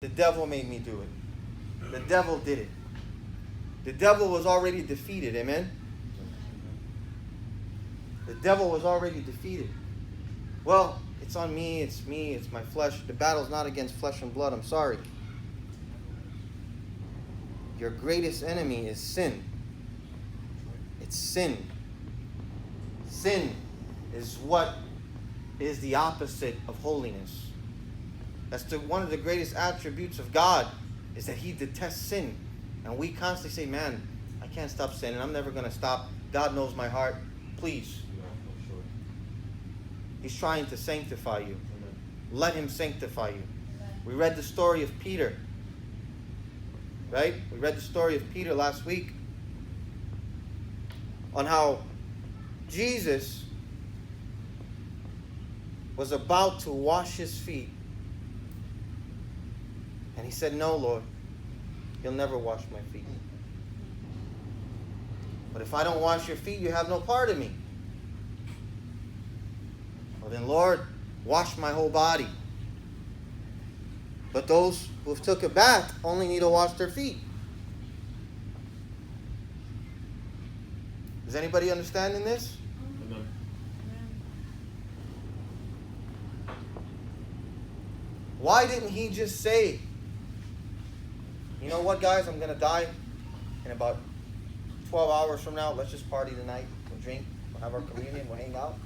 The devil made me do it. The devil did it. The devil was already defeated. Amen? The devil was already defeated. Well, it's on me, it's my flesh. The battle's not against flesh and blood. I'm sorry. Your greatest enemy is sin. It's sin. Sin is what is the opposite of holiness. That's one of the greatest attributes of God, is that He detests sin. And we constantly say, man, I can't stop sinning. I'm never going to stop. God knows my heart. Please. He's trying to sanctify you. Let Him sanctify you. We read the story of Peter. Right? We read the story of Peter last week on how Jesus was about to wash His feet. And He said, no, Lord, You'll never wash my feet. But if I don't wash your feet, you have no part of me. Well then, Lord, wash my whole body. But those who have took a bath only need to wash their feet. Is anybody understanding this? Amen. Why didn't He just say, you know what, guys, I'm going to die in about 12 hours from now. Let's just party tonight. We'll drink. We'll have our communion. We'll hang out.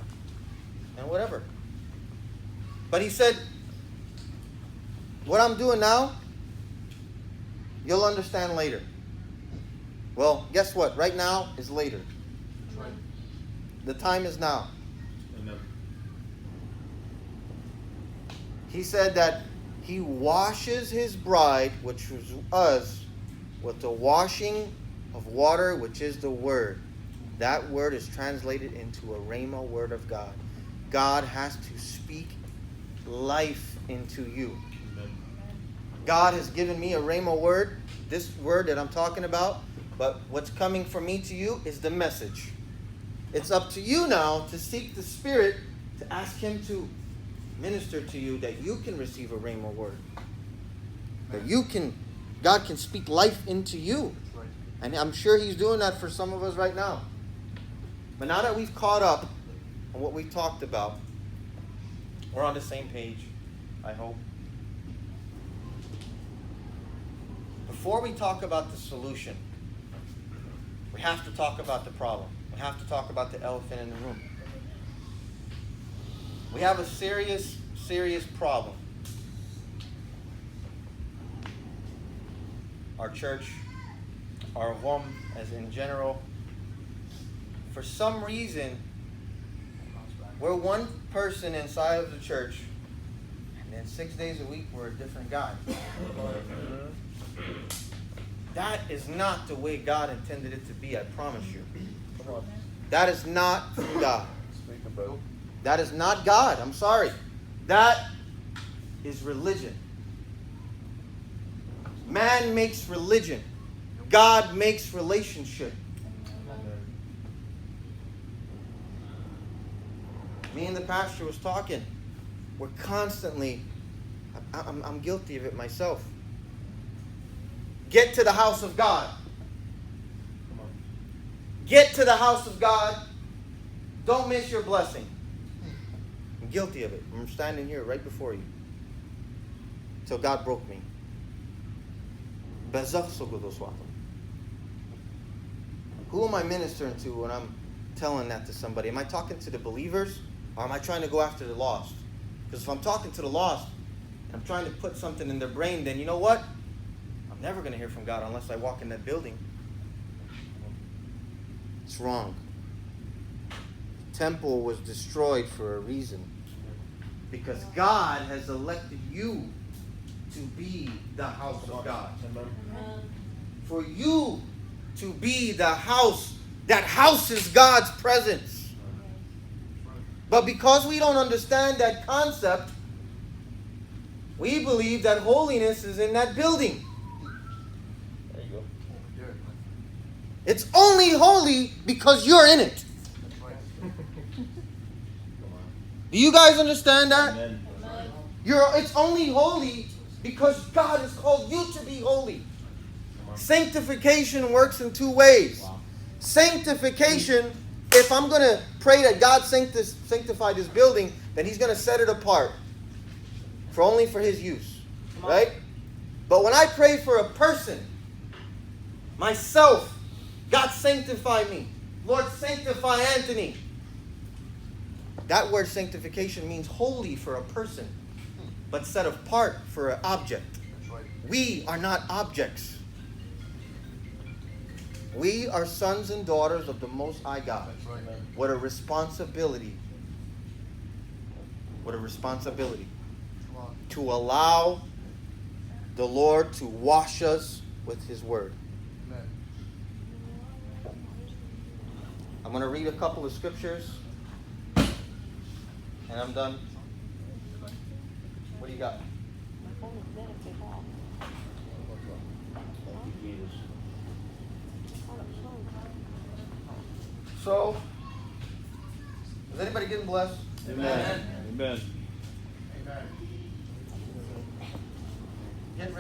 And whatever. But He said, what I'm doing now, you'll understand later. Well, guess what? Right now is later. Right. The time is now. Amen. He said that He washes His bride, which was us, with the washing of water, which is the Word. That word is translated into a rhema word of God. God has to speak life into you. Amen. God has given me a rhema word, this word that I'm talking about, but what's coming from me to you is the message. It's up to you now to seek the Spirit, to ask Him to minister to you, that you can receive a rhema word. That God can speak life into you. Right. And I'm sure He's doing that for some of us right now. But now that we've caught up on what we talked about, we're on the same page, I hope. Before we talk about the solution, we have to talk about the problem. We have to talk about the elephant in the room. We have a serious, serious problem. Our church, our home as in general, for some reason, we're one person inside of the church, and then 6 days a week we're a different guy. That is not the way God intended it to be, I promise you. Come on. That is not from God. Speak about it. That is not God. I'm sorry. That is religion. Man makes religion. God makes relationship. Me and the pastor was talking. We're constantly, I'm guilty of it myself. Get to the house of God. Come on. Get to the house of God. Don't miss your blessing. I'm guilty of it. I'm standing here right before you. Till God broke me. Who am I ministering to when I'm telling that to somebody? Am I talking to the believers? Or am I trying to go after the lost? Because if I'm talking to the lost, and I'm trying to put something in their brain, then you know what? I'm never going to hear from God unless I walk in that building. It's wrong. The temple was destroyed for a reason. Because God has elected you to be the house of God. Amen. For you to be the house that houses God's presence. But because we don't understand that concept, we believe that holiness is in that building. There you go. It's only holy because you're in it. Do you guys understand that? Amen. It's only holy Because God has called you to be holy. Sanctification works in two ways. Wow. Sanctification, if I'm going to pray that God sanctify this building, then He's going to set it apart only for His use. Right? But when I pray for a person, myself, God sanctify me. Lord, sanctify Anthony. That word sanctification means holy for a person, but set apart for an object. We are not objects. We are sons and daughters of the Most High God. What a responsibility. What a responsibility. To allow the Lord to wash us with His Word. I'm going to read a couple of scriptures. And I'm done. What do you got? Thank you, Jesus. So, is anybody getting blessed? Amen. Amen. Get ready.